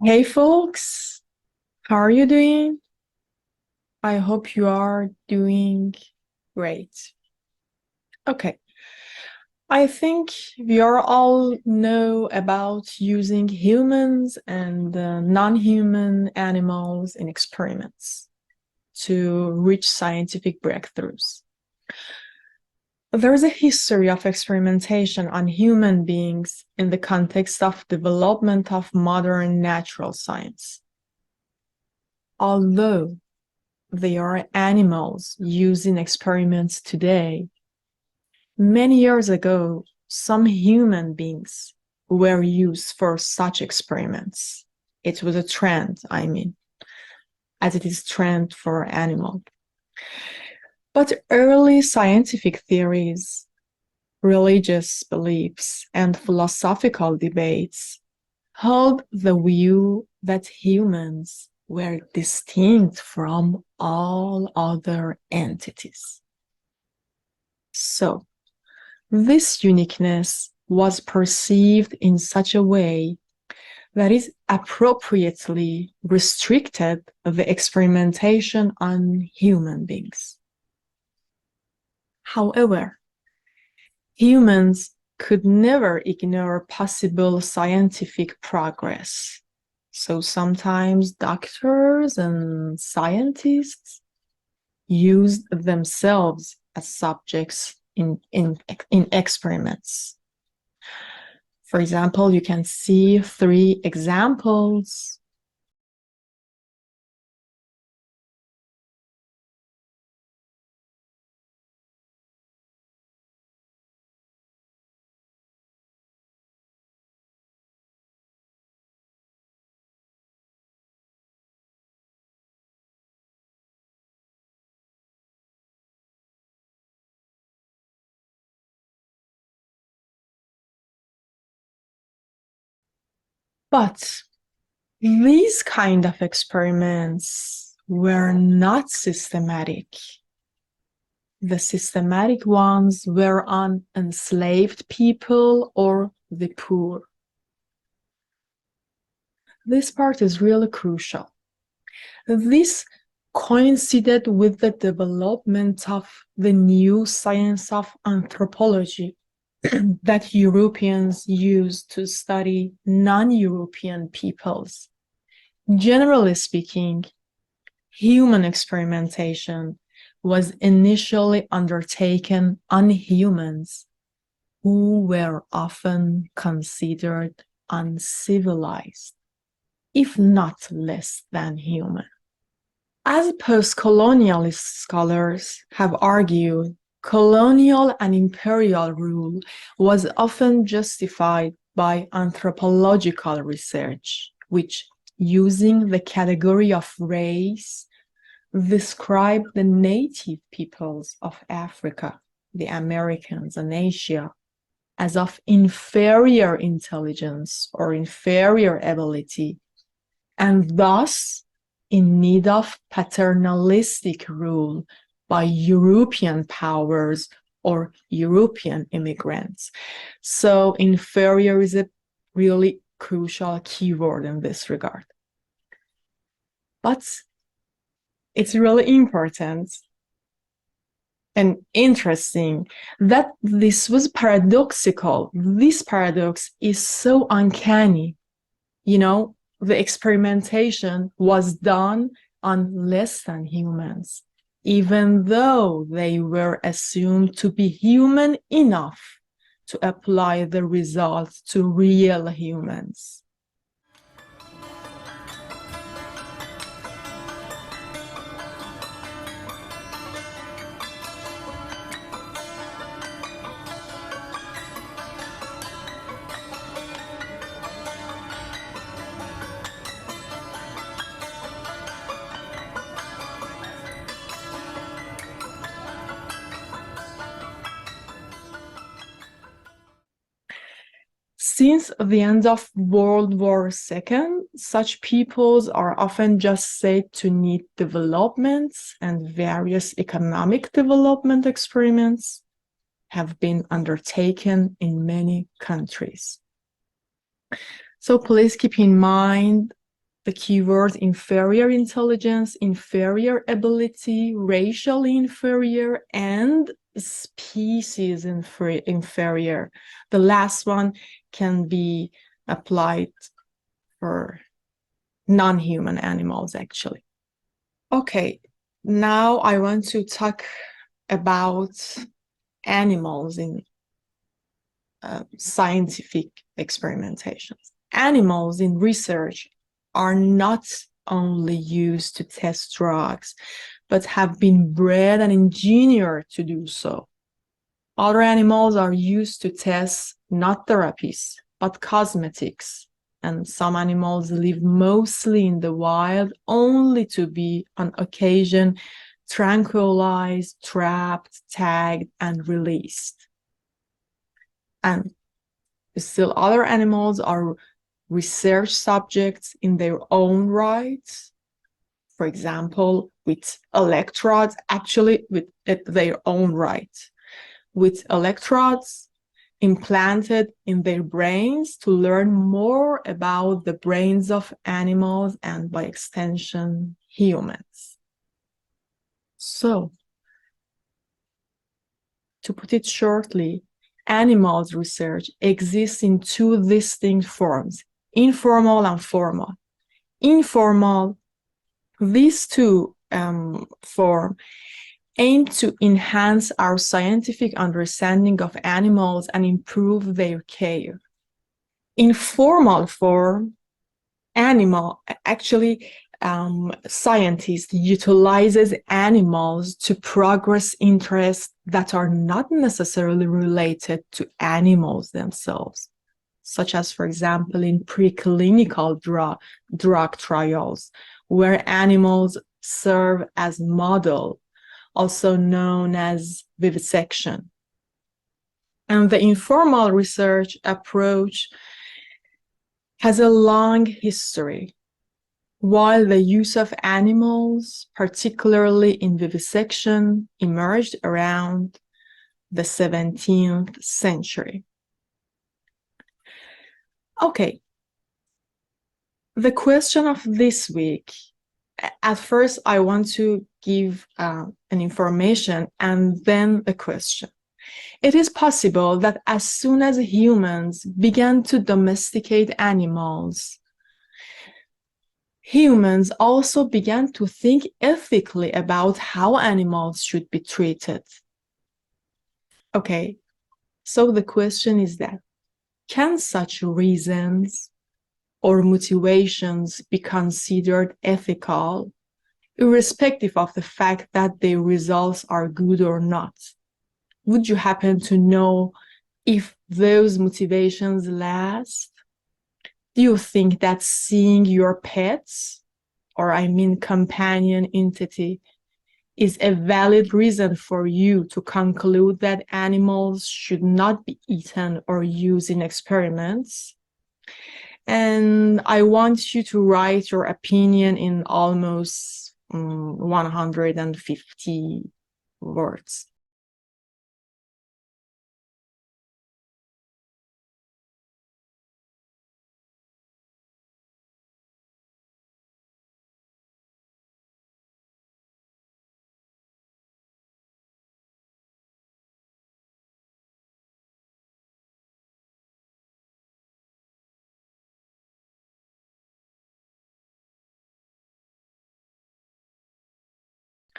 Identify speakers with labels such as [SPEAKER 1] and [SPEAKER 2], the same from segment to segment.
[SPEAKER 1] Hey folks, how are you doing? I hope you are doing great. Okay, I think we are all know about using humans and non-human animals in experiments to reach scientific breakthroughs. There's a history of experimentation on human beings in the context of development of modern natural science. Although they are animals used in experiments today, many years ago, some human beings were used for such experiments. It was a trend, as it is trend for animal. But early scientific theories, religious beliefs, and philosophical debates held the view that humans were distinct from all other entities. So, this uniqueness was perceived in such a way that it appropriately restricted the experimentation on human beings. However, humans could never ignore possible scientific progress. So sometimes doctors and scientists used themselves as subjects in experiments. For example, you can see 3 examples. But these kind of experiments were not systematic. The systematic ones were on enslaved people or the poor. This part is really crucial. This coincided with the development of the new science of anthropology that Europeans used to study non-European peoples. Generally speaking, human experimentation was initially undertaken on humans who were often considered uncivilized, if not less than human. As post-colonialist scholars have argued, colonial and imperial rule was often justified by anthropological research, which, using the category of race, described the native peoples of Africa, the Americans and Asia, as of inferior intelligence or inferior ability, and thus in need of paternalistic rule by European powers or European immigrants. So inferior is a really crucial keyword in this regard. But it's really important and interesting that this was paradoxical. This paradox is so uncanny. The experimentation was done on less than humans, even though they were assumed to be human enough to apply the results to real humans. Since the end of World War II, such peoples are often just said to need developments, and various economic development experiments have been undertaken in many countries. So please keep in mind the keywords inferior intelligence, inferior ability, racially inferior, and species inferior. The last one can be applied for non-human animals, actually. Okay, now I want to talk about animals in scientific experimentations. Animals in research are not only used to test drugs, but have been bred and engineered to do so. Other animals are used to test not therapies, but cosmetics. And some animals live mostly in the wild, only to be, on occasion, tranquilized, trapped, tagged, and released. And still other animals are research subjects in their own right. For example, with electrodes, actually with their own right, with electrodes implanted in their brains to learn more about the brains of animals and, by extension, humans. So, to put it shortly, animals research exists in two distinct forms, informal and formal. Informal, these two forms aim to enhance our scientific understanding of animals and improve their care. Informal form, scientists utilizes animals to progress interests that are not necessarily related to animals themselves, such as, for example, in preclinical drug trials, where animals serve as model, also known as vivisection. And the informal research approach has a long history. While the use of animals, particularly in vivisection, emerged around the 17th century. Okay, the question of this week, at first I want to give an information and then a question. It is possible that as soon as humans began to domesticate animals, humans also began to think ethically about how animals should be treated. Okay, so the question is that, can such reasons or motivations be considered ethical, irrespective of the fact that their results are good or not? Would you happen to know if those motivations last? Do you think that seeing your pets, or I mean companion entity, is a valid reason for you to conclude that animals should not be eaten or used in experiments? And I want you to write your opinion in almost 150 words.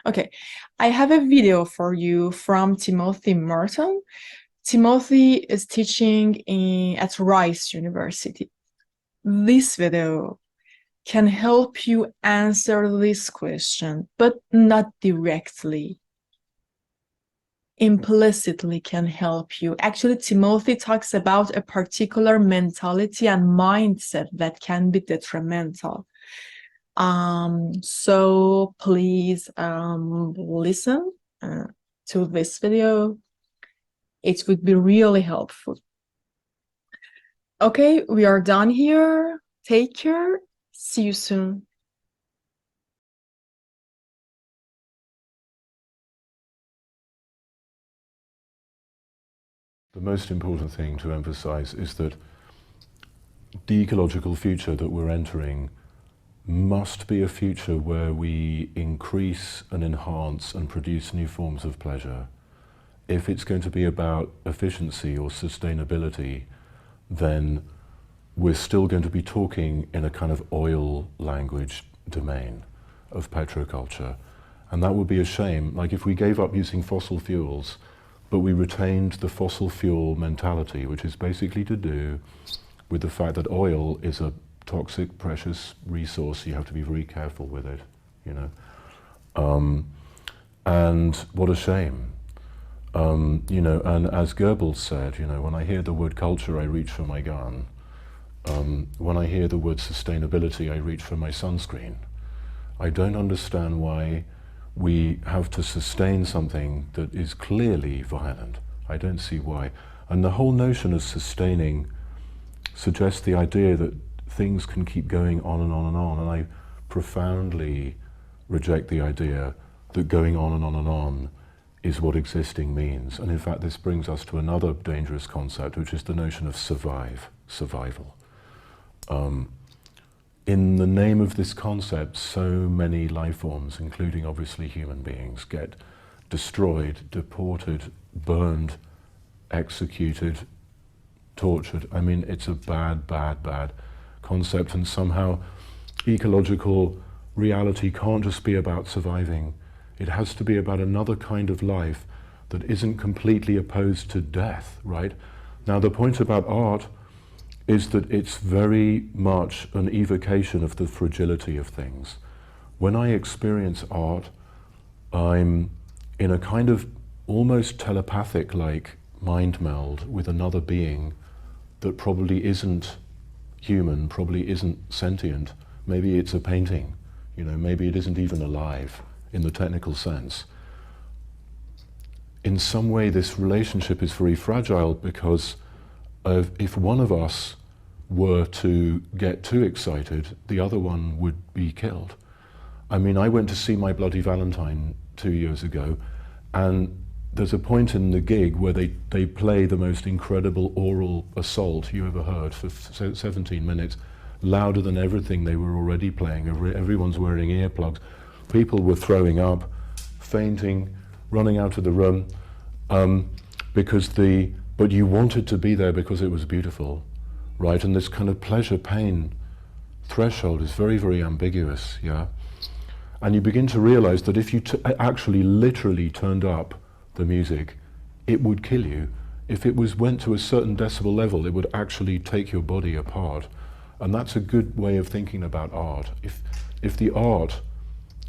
[SPEAKER 1] Okay, I have a video for you from Timothy Merton. Timothy is teaching at Rice University. This video can help you answer this question, but not directly. Implicitly can help you. Actually, Timothy talks about a particular mentality and mindset that can be detrimental. So please listen to this video. It would be really helpful. Okay, we are done here. Take care. See you soon.
[SPEAKER 2] The most important thing to emphasize is that the ecological future that we're entering must be a future where we increase and enhance and produce new forms of pleasure. If it's going to be about efficiency or sustainability, then we're still going to be talking in a kind of oil language domain of petroculture. And that would be a shame. Like if we gave up using fossil fuels, but we retained the fossil fuel mentality, which is basically to do with the fact that oil is a toxic, precious resource. You have to be very careful with it, you know. And what a shame. You know, and as Goebbels said, you know, when I hear the word culture, I reach for my gun. When I hear the word sustainability, I reach for my sunscreen. I don't understand why we have to sustain something that is clearly violent. I don't see why. And the whole notion of sustaining suggests the idea that things can keep going on and on and on, and I profoundly reject the idea that going on and on and on is what existing means. And in fact, this brings us to another dangerous concept, which is the notion of survival. In the name of this concept, so many life forms, including obviously human beings, get destroyed, deported, burned, executed, tortured. I mean, it's a bad, bad, bad concept, and somehow ecological reality can't just be about surviving. It has to be about another kind of life that isn't completely opposed to death, right? Now, the point about art is that it's very much an evocation of the fragility of things. When I experience art, I'm in a kind of almost telepathic-like mind meld with another being that probably isn't human, probably isn't sentient. Maybe it's a painting, you know, maybe it isn't even alive in the technical sense. In some way, this relationship is very fragile because if one of us were to get too excited, the other one would be killed. I mean, I went to see My Bloody Valentine 2 years ago, and there's a point in the gig where they play the most incredible oral assault you ever heard for 17 minutes, louder than everything they were already playing. Everyone's wearing earplugs. People were throwing up, fainting, running out of the room, but you wanted to be there because it was beautiful, right? And this kind of pleasure-pain threshold is very, very ambiguous, yeah? And you begin to realize that if you actually literally turned up the music, it would kill you. If it went to a certain decibel level, it would actually take your body apart. And that's a good way of thinking about art. If the art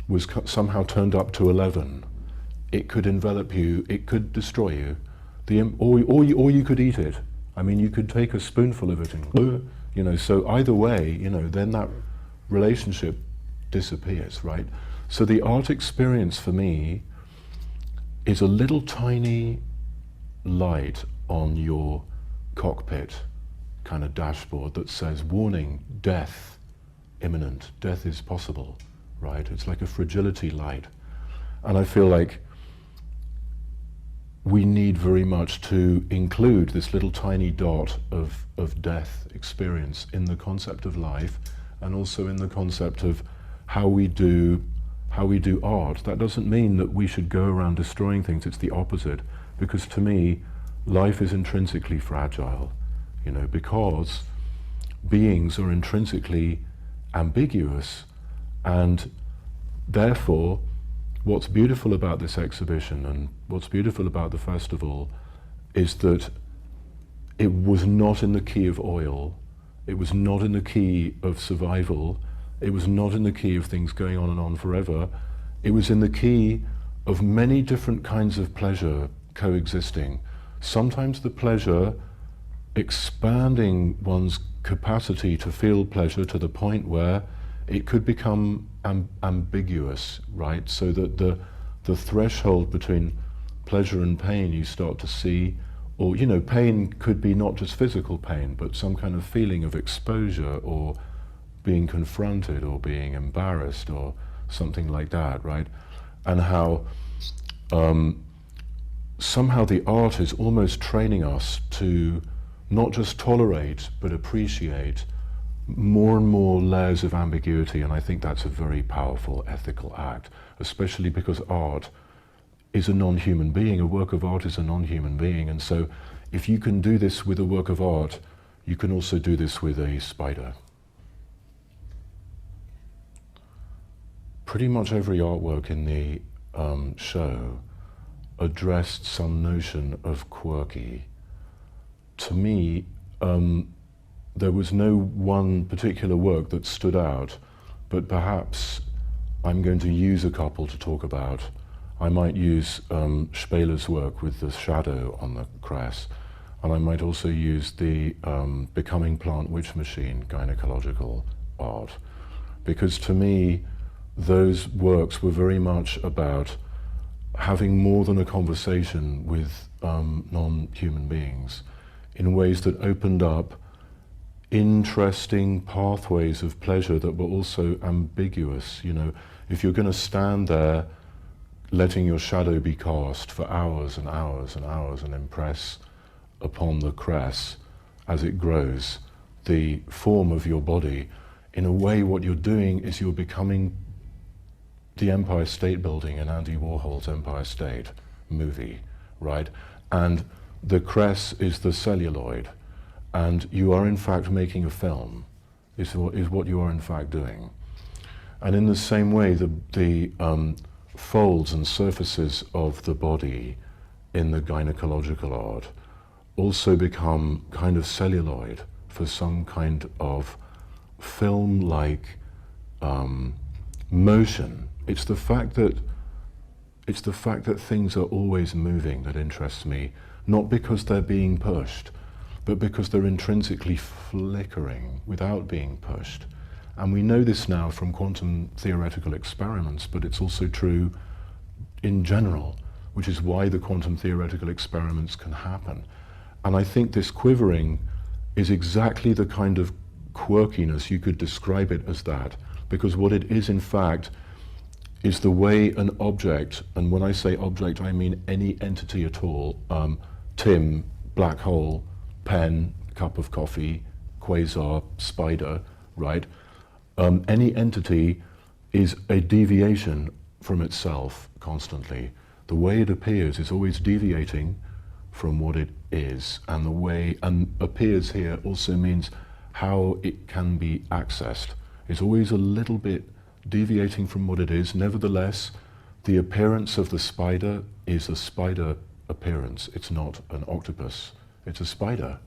[SPEAKER 2] was somehow turned up to 11, it could envelop you, it could destroy you, or you could eat it. I mean, you could take a spoonful of it and, you know, so either way, you know, then that relationship disappears, right? So the art experience for me is a little tiny light on your cockpit kind of dashboard that says, warning, death imminent, death is possible, right? It's like a fragility light. And I feel like we need very much to include this little tiny dot of death experience in the concept of life, and also in the concept of how we do art. That doesn't mean that we should go around destroying things. It's the opposite, because to me, life is intrinsically fragile, you know, because beings are intrinsically ambiguous, and therefore what's beautiful about this exhibition and what's beautiful about the festival is that it was not in the key of oil, it was not in the key of survival, it was not in the key of things going on and on forever. It was in the key of many different kinds of pleasure coexisting. Sometimes the pleasure expanding one's capacity to feel pleasure to the point where it could become ambiguous, right? So that the threshold between pleasure and pain you start to see, or, you know, pain could be not just physical pain, but some kind of feeling of exposure or being confronted or being embarrassed or something like that, right? And how somehow the art is almost training us to not just tolerate but appreciate more and more layers of ambiguity, and I think that's a very powerful ethical act, especially because art is a non-human being. A work of art is a non-human being, and so if you can do this with a work of art, you can also do this with a spider. Pretty much every artwork in the show addressed some notion of quirky. To me, there was no one particular work that stood out, but perhaps I'm going to use a couple to talk about. I might use Speler's work with the shadow on the cress, and I might also use the Becoming Plant Witch Machine gynecological art, because to me those works were very much about having more than a conversation with non-human beings in ways that opened up interesting pathways of pleasure that were also ambiguous. You know, if you're going to stand there letting your shadow be cast for hours and hours and hours and impress upon the cress as it grows the form of your body, in a way what you're doing is you're becoming the Empire State Building in Andy Warhol's Empire State movie, right? And the cress is the celluloid, and you are in fact making a film, is what you are in fact doing. And in the same way, the folds and surfaces of the body in the gynecological art also become kind of celluloid for some kind of film-like motion. It's the fact that things are always moving that interests me, not because they're being pushed, but because they're intrinsically flickering without being pushed. And we know this now from quantum theoretical experiments, but it's also true in general, which is why the quantum theoretical experiments can happen. And I think this quivering is exactly the kind of quirkiness, you could describe it as that, because what it is in fact is the way an object, and when I say object I mean any entity at all, Tim, black hole, pen, cup of coffee, quasar, spider, right? Any entity is a deviation from itself constantly. The way it appears is always deviating from what it is, and the way, and appears here also means how it can be accessed. It's always a little bit deviating from what it is. Nevertheless, the appearance of the spider is a spider appearance. It's not an octopus. It's a spider,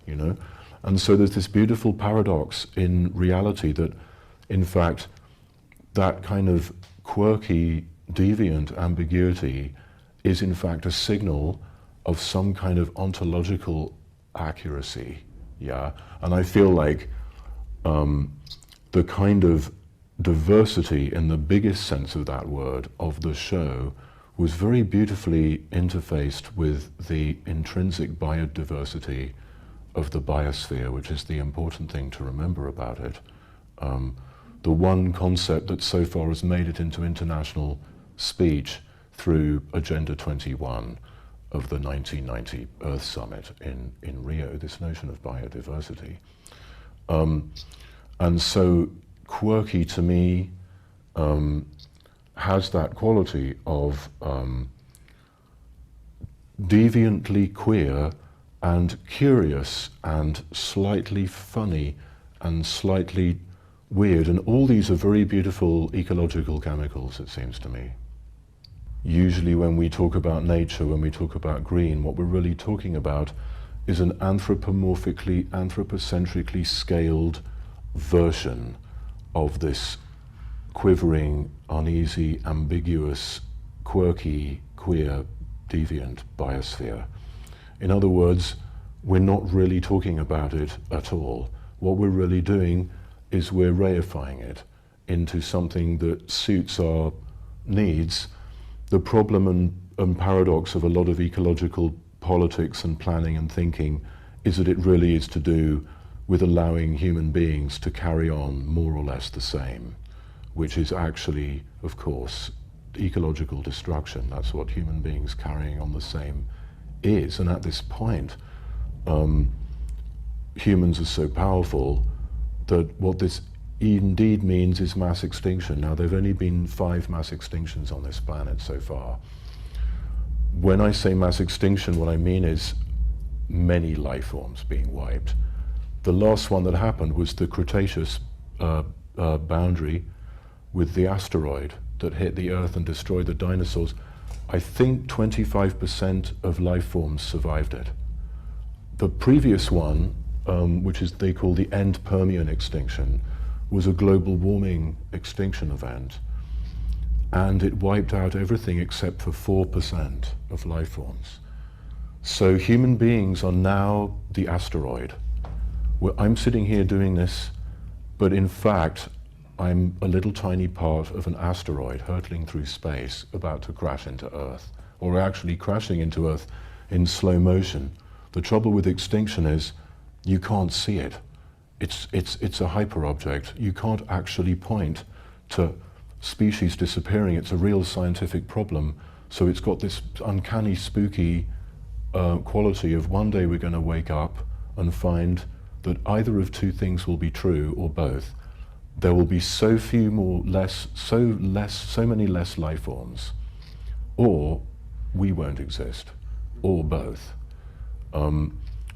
[SPEAKER 2] you know? And so there's this beautiful paradox in reality that, in fact, that kind of quirky, deviant ambiguity is in fact a signal of some kind of ontological accuracy, yeah? And I feel like the kind of diversity in the biggest sense of that word of the show was very beautifully interfaced with the intrinsic biodiversity of the biosphere, which is the important thing to remember about it. The one concept that so far has made it into international speech through Agenda 21 of the 1990 Earth Summit in Rio, this notion of biodiversity. And so quirky to me has that quality of deviantly queer and curious and slightly funny and slightly weird, and all these are very beautiful ecological chemicals, it seems to me. Usually when we talk about nature, when we talk about green, what we're really talking about is an anthropocentrically scaled version of this quivering, uneasy, ambiguous, quirky, queer, deviant biosphere. In other words, we're not really talking about it at all. What we're really doing is we're reifying it into something that suits our needs. The problem and paradox of a lot of ecological politics and planning and thinking is that it really is to do with allowing human beings to carry on more or less the same, which is actually, of course, ecological destruction. That's what human beings carrying on the same is. And at this point, humans are so powerful that what this indeed means is mass extinction. Now, there have only been 5 mass extinctions on this planet so far. When I say mass extinction, what I mean is many life forms being wiped. The last one that happened was the Cretaceous boundary with the asteroid that hit the Earth and destroyed the dinosaurs. I think 25% of life forms survived it. The previous one, which is they call the end Permian extinction, was a global warming extinction event, and it wiped out everything except for 4% of life forms. So human beings are now the asteroid. I'm sitting here doing this, but in fact, I'm a little tiny part of an asteroid hurtling through space, about to crash into Earth, or actually crashing into Earth in slow motion. The trouble with extinction is you can't see it. It's a hyperobject. You can't actually point to species disappearing. It's a real scientific problem. So it's got this uncanny, spooky quality of one day we're going to wake up and find that either of 2 things will be true, or both. There will be so many less life forms, or we won't exist, or both.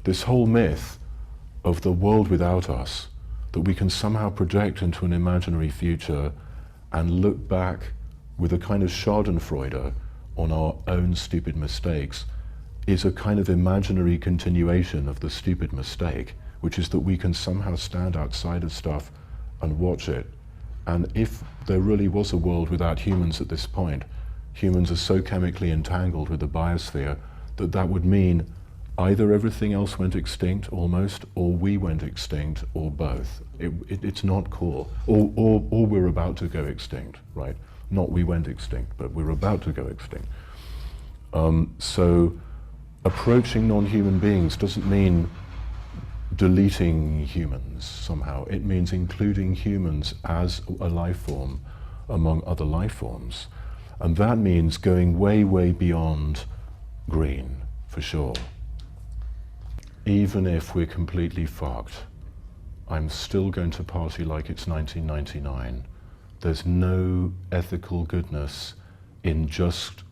[SPEAKER 2] This whole myth of the world without us, that we can somehow project into an imaginary future and look back with a kind of schadenfreude on our own stupid mistakes, is a kind of imaginary continuation of the stupid mistake, which is that we can somehow stand outside of stuff and watch it. And if there really was a world without humans at this point, humans are so chemically entangled with the biosphere that that would mean either everything else went extinct almost, or we went extinct, or both. It's not cool. Or we're about to go extinct, right? Not we went extinct, but we're about to go extinct. So approaching non-human beings doesn't mean deleting humans somehow. It means including humans as a life form among other life forms. And that means going way, way beyond green, for sure. Even if we're completely fucked, I'm still going to party like it's 1999. There's no ethical goodness in just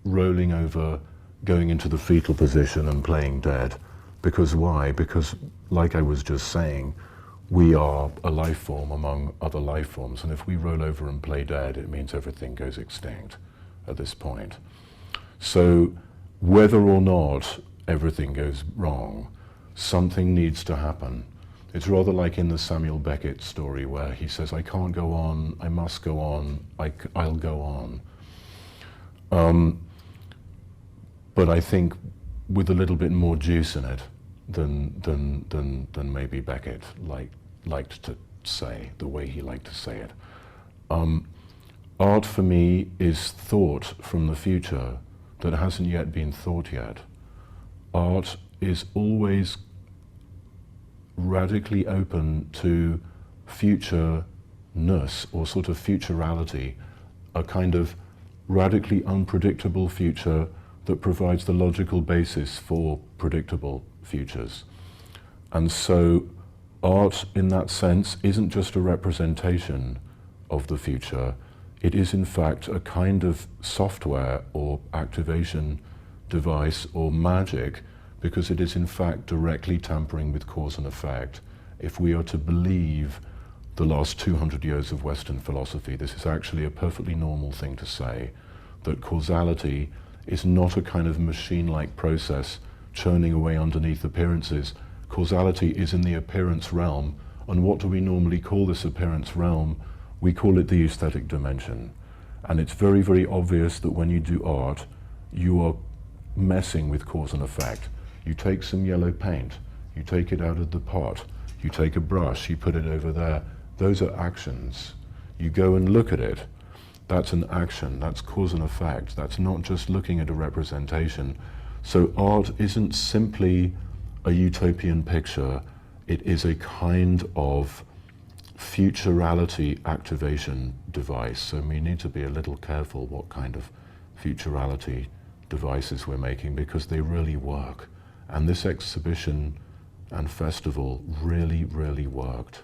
[SPEAKER 2] rolling over, going into the fetal position and playing dead. Because why? Because, like I was just saying, we are a life form among other life forms, and if we roll over and play dead, it means everything goes extinct at this point. So whether or not everything goes wrong, something needs to happen. It's rather like in the Samuel Beckett story where he says, I can't go on, I must go on, I'll go on. But I think with a little bit more juice in it than maybe Beckett liked to say, the way he liked to say it. Art for me is thought from the future that hasn't yet been thought yet. Art is always radically open to future-ness, or sort of futurality, a kind of radically unpredictable future that provides the logical basis for predictable futures. And so art, in that sense, isn't just a representation of the future. It is, in fact, a kind of software or activation device or magic, because it is, in fact, directly tampering with cause and effect. If we are to believe the last 200 years of Western philosophy, this is actually a perfectly normal thing to say, that causality is not a kind of machine-like process churning away underneath appearances. Causality is in the appearance realm, and what do we normally call this appearance realm? We call it the aesthetic dimension. And it's very, very obvious that when you do art, you are messing with cause and effect. You take some yellow paint, you take it out of the pot, you take a brush, you put it over there. Those are actions. You go and look at it. That's an action, that's cause and effect. That's not just looking at a representation. So art isn't simply a utopian picture, it is a kind of futurality activation device. So we need to be a little careful what kind of futurality devices we're making, because they really work. And this exhibition and festival really, really worked.